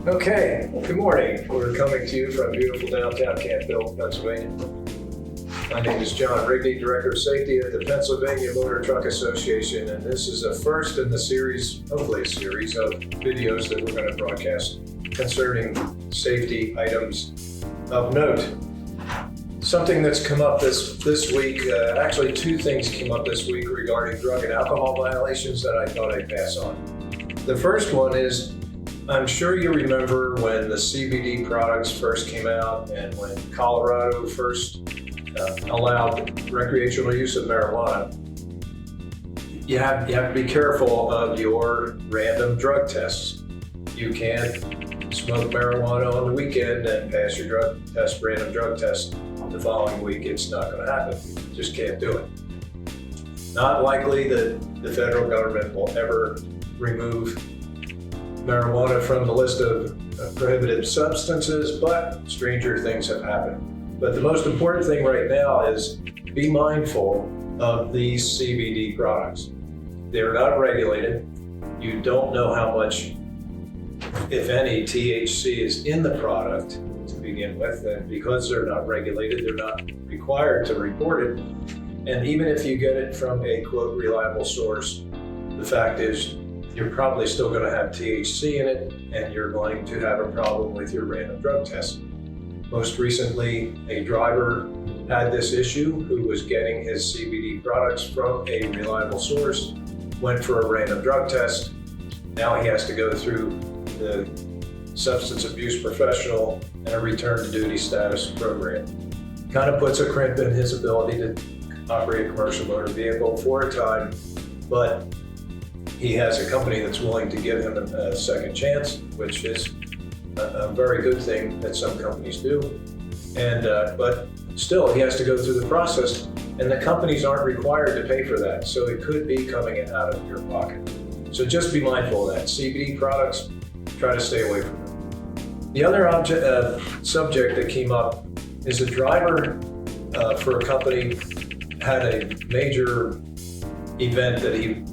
Okay, good morning. We're coming to you from beautiful downtown Campbell, Pennsylvania. My name is John Rigney, Director of Safety at the Pennsylvania Motor Truck Association, and this is a first in the series, hopefully a series of videos that we're going to broadcast concerning safety items of note. Something that's come up this week, actually two things came up this week regarding drug and alcohol violations that I thought I'd pass on. The first one is, I'm sure you remember when the CBD products first came out and when Colorado first allowed recreational use of marijuana. You have to be careful of your random drug tests. You can't smoke marijuana on the weekend and pass your random drug test the following week. It's not going to happen. You just can't do it. Not likely that the federal government will ever remove marijuana from the list of prohibited substances, but stranger things have happened. But the most important thing right now is be mindful of these CBD products. They're not regulated. You don't know how much, if any, THC is in the product to begin with, and because they're not regulated, they're not required to report it. And even if you get it from a, quote, reliable source, the fact is you're probably still going to have THC in it, and you're going to have a problem with your random drug test. Most recently, a driver had this issue who was getting his CBD products from a reliable source, went for a random drug test. Now he has to go through the substance abuse professional and a return to duty status program. Kind of puts a crimp in his ability to operate a commercial motor vehicle for a time, but he has a company that's willing to give him a second chance, which is a very good thing that some companies do. And but still, he has to go through the process, and the companies aren't required to pay for that, so it could be coming out of your pocket. So just be mindful of that. CBD products, try to stay away from them. The other subject that came up is a driver for a company had a major event that he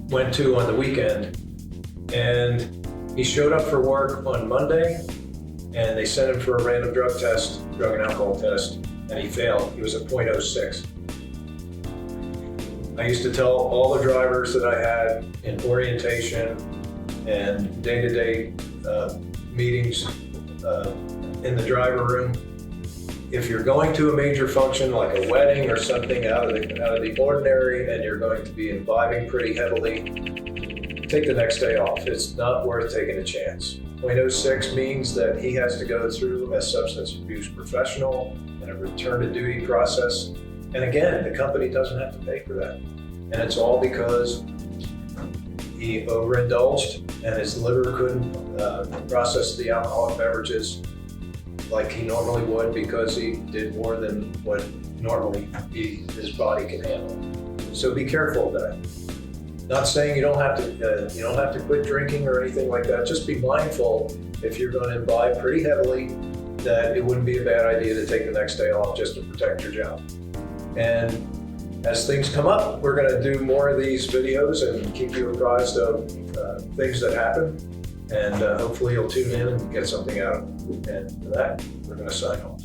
went to on the weekend, and he showed up for work on Monday, and they sent him for a random drug and alcohol test, and he failed. He was at .06. I used to tell all the drivers that I had in orientation and day-to-day meetings in the driver room, if you're going to a major function like a wedding or something out of the ordinary, and you're going to be imbibing pretty heavily, take the next day off. It's not worth taking a chance. .06 means that he has to go through a substance abuse professional and a return to duty process. And again, the company doesn't have to pay for that. And it's all because he overindulged and his liver couldn't process the alcoholic beverages like he normally would, because he did more than what normally his body can handle. So be careful of that. Not saying you don't have to quit drinking or anything like that. Just be mindful, if you're going to imbibe pretty heavily, that it wouldn't be a bad idea to take the next day off just to protect your job. And as things come up, we're going to do more of these videos and keep you apprised of things that happen. And hopefully you'll tune in and get something out of it. And for that, we're going to sign off.